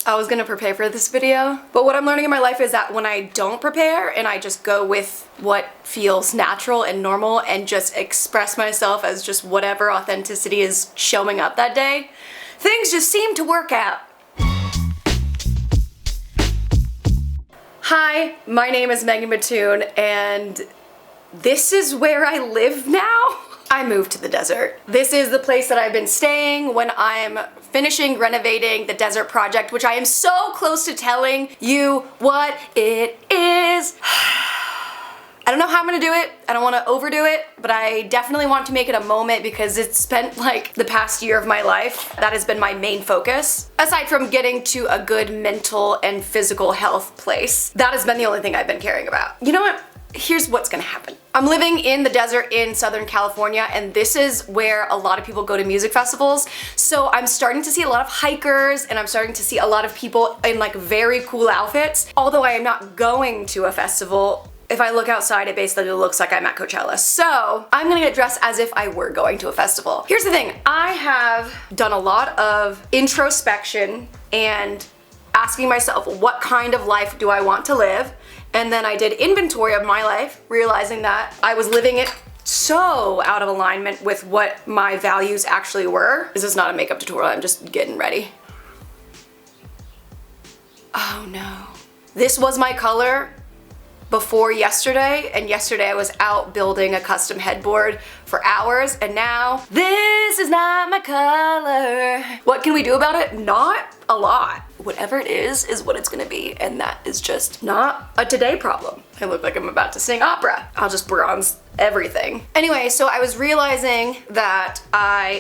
I was gonna prepare for this video, but what I'm learning in my life is that when I don't prepare and I just go with what feels natural and normal and just express myself as just whatever authenticity is showing up that day, things just seem to work out. Hi, my name is MeganBatoon and this is where I live now. I moved to the desert. This is the place that I've been staying when I'm finishing renovating the desert project, which I am so close to telling you what it is. I don't know how I'm gonna do it. I don't wanna overdo it, but I definitely want to make it a moment because it's spent like the past year of my life. That has been my main focus. Aside from getting to a good mental and physical health place, that has been the only thing I've been caring about. You know what? Here's what's gonna happen. I'm living in the desert in Southern California, and this is where a lot of people go to music festivals. So I'm starting to see a lot of hikers, and I'm starting to see a lot of people in like very cool outfits. Although I am not going to a festival, if I look outside, it basically looks like I'm at Coachella. So I'm gonna get dressed as if I were going to a festival. Here's the thing, I have done a lot of introspection and asking myself, what kind of life do I want to live? And then I did inventory of my life, realizing that I was living it so out of alignment with what my values actually were. This is not a makeup tutorial, I'm just getting ready. Oh no. This was my color before yesterday, and yesterday I was out building a custom headboard for hours, and now this is not my color. What can we do about it? Not a lot. Whatever it is what it's gonna be, and that is just not a today problem. I look like I'm about to sing opera. I'll just bronze everything. Anyway, so I was realizing that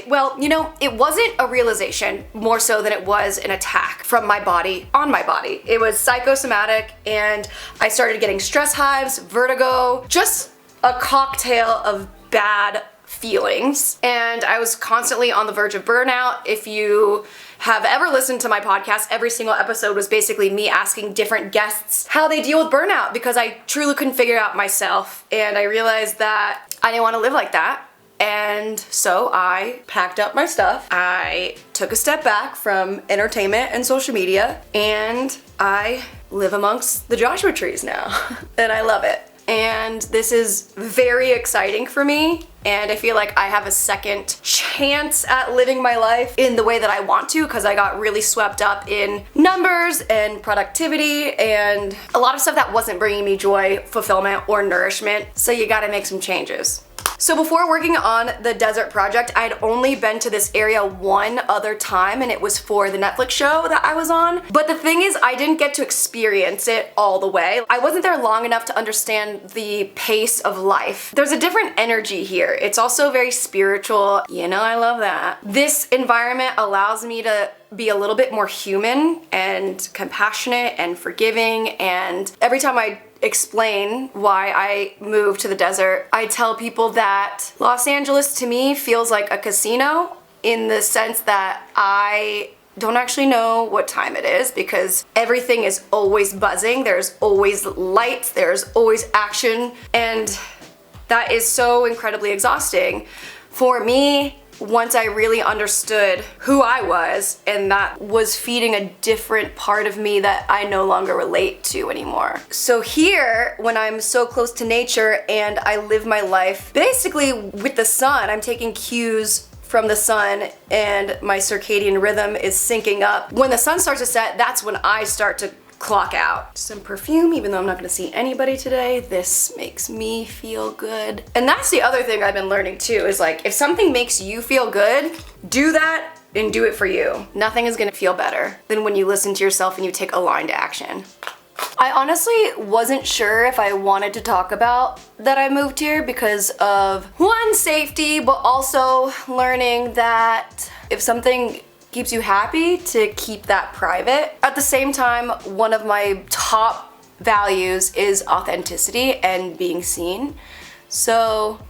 well, you know, it wasn't a realization more so than it was an attack from my body on my body. It was psychosomatic, and I started getting stress hives, vertigo, just a cocktail of bad feelings, and I was constantly on the verge of burnout. If you have ever listened to my podcast, every single episode was basically me asking different guests how they deal with burnout, because I truly couldn't figure it out myself, and I realized that I didn't want to live like that. And so I packed up my stuff, I took a step back from entertainment and social media, and I live amongst the Joshua trees now. And I love it. And this is very exciting for me, and I feel like I have a second chance at living my life in the way that I want to, because I got really swept up in numbers and productivity and a lot of stuff that wasn't bringing me joy, fulfillment, or nourishment. So you gotta make some changes. So before working on the desert project, I'd only been to this area one other time, and it was for the Netflix show that I was on. But the thing is, I didn't get to experience it all the way. I wasn't there long enough to understand the pace of life. There's a different energy here. It's also very spiritual. You know, I love that. This environment allows me to be a little bit more human and compassionate and forgiving, and every time I explain why I moved to the desert, I tell people that Los Angeles to me feels like a casino, in the sense that I don't actually know what time it is because everything is always buzzing, there's always lights, there's always action, and that is so incredibly exhausting. For me, once I really understood who I was, and that was feeding a different part of me that I no longer relate to anymore. So here, when I'm so close to nature and I live my life basically with the sun, I'm taking cues from the sun, and my circadian rhythm is syncing up. When the sun starts to set, that's when I start to clock out. Some perfume, even though I'm not gonna see anybody today. This makes me feel good. And that's the other thing I've been learning too, is like, if something makes you feel good, do that and do it for you. Nothing is gonna feel better than when you listen to yourself and you take aligned action. I honestly wasn't sure if I wanted to talk about that I moved here because of, one, safety, but also learning that if something keeps you happy, to keep that private. At the same time, one of my top values is authenticity and being seen. So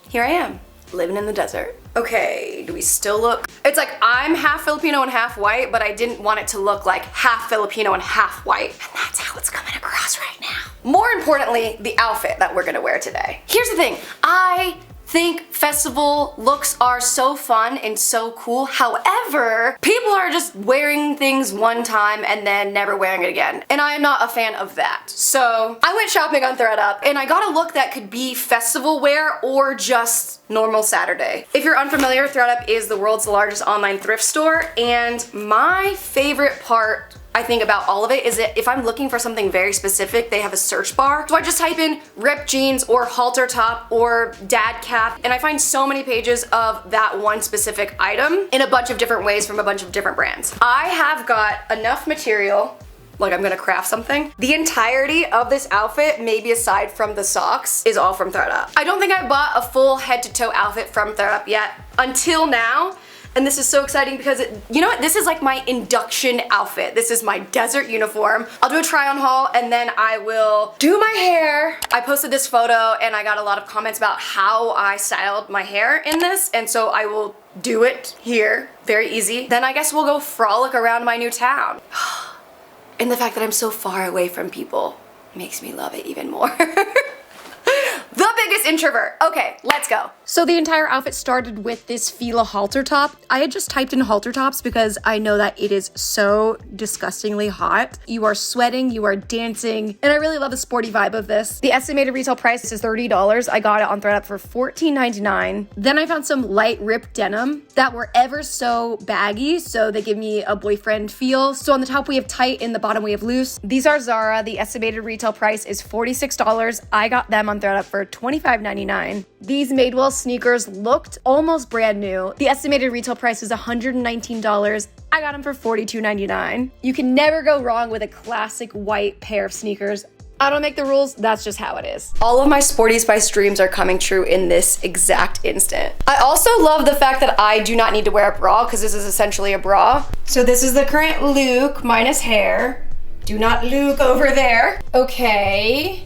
here I am, living in the desert. Okay, do we still look? It's like I'm half Filipino and half white, but I didn't want it to look like half Filipino and half white. And that's how it's coming across right now. More importantly, the outfit that we're gonna wear today. Here's the thing, I think festival looks are so fun and so cool. However, people are just wearing things one time and then never wearing it again. And I am not a fan of that. So I went shopping on ThredUp and I got a look that could be festival wear or just normal Saturday. If you're unfamiliar, ThredUp is the world's largest online thrift store, and my favorite part I think about all of it is that if I'm looking for something very specific, they have a search bar. So I just type in ripped jeans or halter top or dad cap, and I find so many pages of that one specific item in a bunch of different ways from a bunch of different brands. I have got enough material, like I'm gonna craft something. The entirety of this outfit, maybe aside from the socks, is all from ThredUp. I don't think I bought a full head to toe outfit from ThredUp yet until now. And this is so exciting because you know what? This is like my induction outfit. This is my desert uniform. I'll do a try on haul and then I will do my hair. I posted this photo and I got a lot of comments about how I styled my hair in this. And so I will do it here, very easy. Then I guess we'll go frolic around my new town. And the fact that I'm so far away from people makes me love it even more. The biggest introvert. Okay, let's go. So the entire outfit started with this Fila halter top. I had just typed in halter tops because I know that it is so disgustingly hot. You are sweating, you are dancing, and I really love the sporty vibe of this. The estimated retail price is $30. I got it on ThredUp for $14.99. Then I found some light ripped denim that were ever so baggy, so they give me a boyfriend feel. So on the top we have tight, in the bottom we have loose. These are Zara. The estimated retail price is $46. I got them on ThredUp for $25.99. These Madewell Sneakers looked almost brand new. The estimated retail price is $119. I got them for $42.99. You can never go wrong with a classic white pair of sneakers. I don't make the rules, that's just how it is. All of my Sporty Spice dreams are coming true in this exact instant. I also love the fact that I do not need to wear a bra because this is essentially a bra. So this is the current look minus hair. Do not look over there. Okay.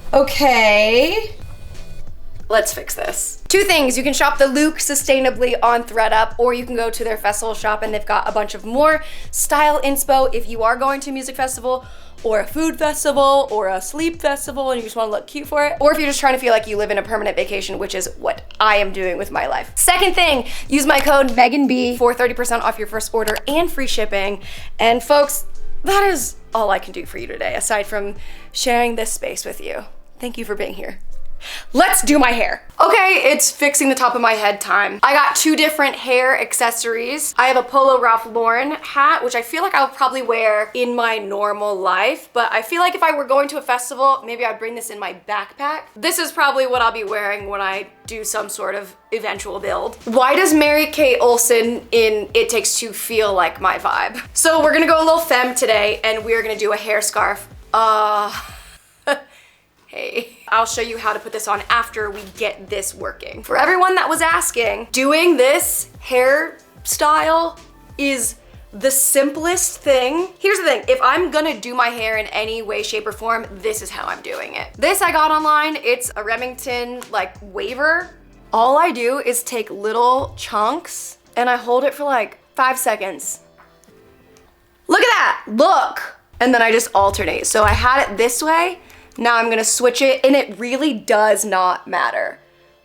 Let's fix this. Two things, you can shop the look sustainably on ThredUp, or you can go to their festival shop and they've got a bunch of more style inspo if you are going to a music festival or a food festival or a sleep festival and you just want to look cute for it, or if you're just trying to feel like you live in a permanent vacation, which is what I am doing with my life. Second thing, use my code MeganB for 30% off your first order and free shipping. And folks, that is all I can do for you today, aside from sharing this space with you. Thank you for being here. Let's do my hair. Okay, it's fixing the top of my head time. I got two different hair accessories. I have a Polo Ralph Lauren hat, which I feel like I'll probably wear in my normal life, but I feel like if I were going to a festival, maybe I'd bring this in my backpack. This is probably what I'll be wearing when I do some sort of eventual build. Why does Mary-Kate Olsen in It Takes Two feel like my vibe? So we're gonna go a little femme today, and we're gonna do a hair scarf. Hey, I'll show you how to put this on after we get this working. For everyone that was asking, doing this hairstyle is the simplest thing. Here's the thing, if I'm gonna do my hair in any way, shape, or form, this is how I'm doing it. This I got online, it's a Remington like waver. All I do is take little chunks and I hold it for like 5 seconds. Look at that, look! And then I just alternate. So I had it this way, now I'm gonna switch it, and it really does not matter,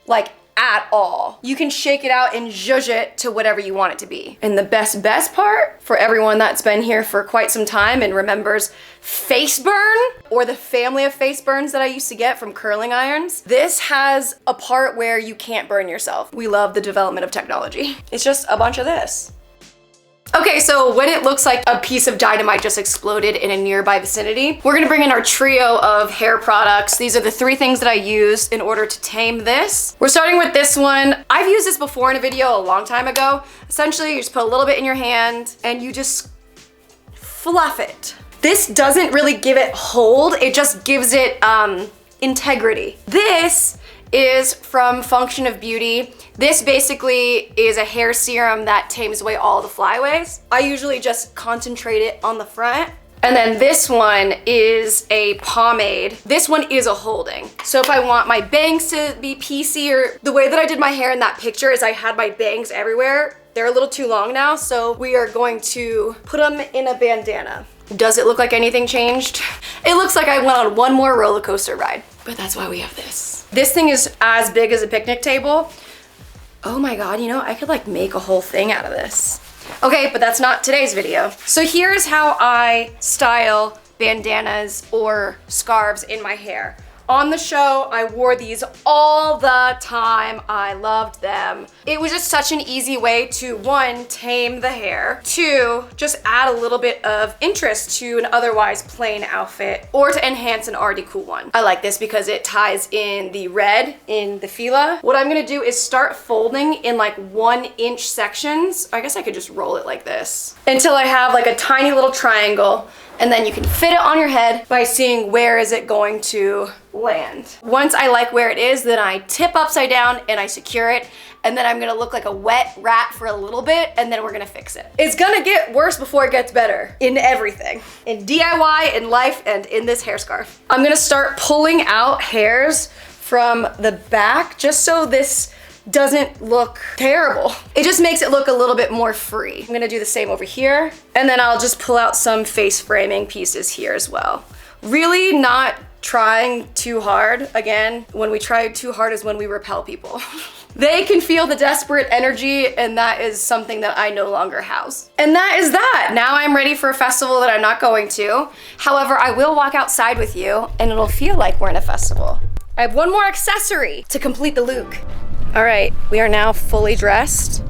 like at all. You can shake it out and zhuzh it to whatever you want it to be. And the best part for everyone that's been here for quite some time and remembers face burn, or the family of face burns that I used to get from curling irons, this has a part where you can't burn yourself. We love the development of technology. It's just a bunch of this. Okay, so when it looks like a piece of dynamite just exploded in a nearby vicinity, we're gonna bring in our trio of hair products. These are the 3 things that I use in order to tame this. We're starting with this one. I've used this before in a video a long time ago. Essentially, you just put a little bit in your hand and you just fluff it. This doesn't really give it hold, it just gives it integrity. This is from Function of Beauty. This basically is a hair serum that tames away all the flyaways. I usually just concentrate it on the front. And then this one is a pomade. This one is a holding. So if I want my bangs to be piecier, the way that I did my hair in that picture is I had my bangs everywhere. They're a little too long now, so we are going to put them in a bandana. Does it look like anything changed? It looks like I went on one more roller coaster ride, but that's why we have this. This thing is as big as a picnic table. Oh my God, you know, I could like make a whole thing out of this. Okay, but that's not today's video. So here's how I style bandanas or scarves in my hair. On the show, I wore these all the time. I loved them. It was just such an easy way to, one, tame the hair, two, just add a little bit of interest to an otherwise plain outfit, or to enhance an already cool one. I like this because it ties in the red in the Fila. What I'm gonna do is start folding in like 1-inch sections. I guess I could just roll it like this until I have like a tiny little triangle, and then you can fit it on your head by seeing where is it going to land. Once I like where it is, then I tip upside down and I secure it, and then I'm gonna look like a wet rat for a little bit, and then we're gonna fix it. It's gonna get worse before it gets better in everything. In DIY, in life, and in this hair scarf. I'm gonna start pulling out hairs from the back just so this doesn't look terrible. It just makes it look a little bit more free. I'm gonna do the same over here, and then I'll just pull out some face framing pieces here as well. Really not trying too hard. Again, when we try too hard is when we repel people. They can feel the desperate energy, and that is something that I no longer house. And that is that. Now I'm ready for a festival that I'm not going to. However, I will walk outside with you, and it'll feel like we're in a festival. I have one more accessory to complete the look. All right, we are now fully dressed.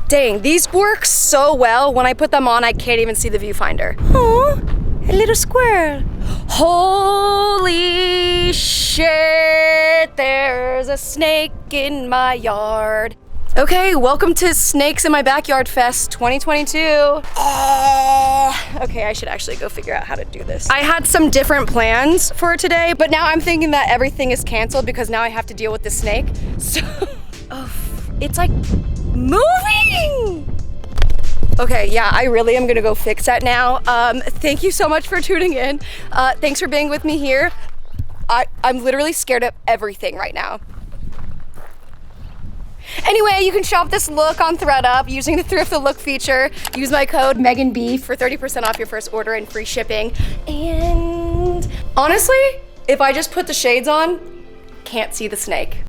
Dang, these work so well. When I put them on, I can't even see the viewfinder. Oh, a little squirrel. Holy shit, there's a snake in my yard. Okay, welcome to Snakes in My Backyard Fest 2022. Okay, I should actually go figure out how to do this. I had some different plans for today, but now I'm thinking that everything is canceled because now I have to deal with the snake. So, it's like moving. Okay, yeah, I really am gonna go fix that now. Thank you so much for tuning in. Thanks for being with me here. I'm literally scared of everything right now. Anyway, you can shop this look on ThredUp using the Thrift the Look feature. Use my code MeganB for 30% off your first order and free shipping. And honestly, if I just put the shades on, can't see the snake.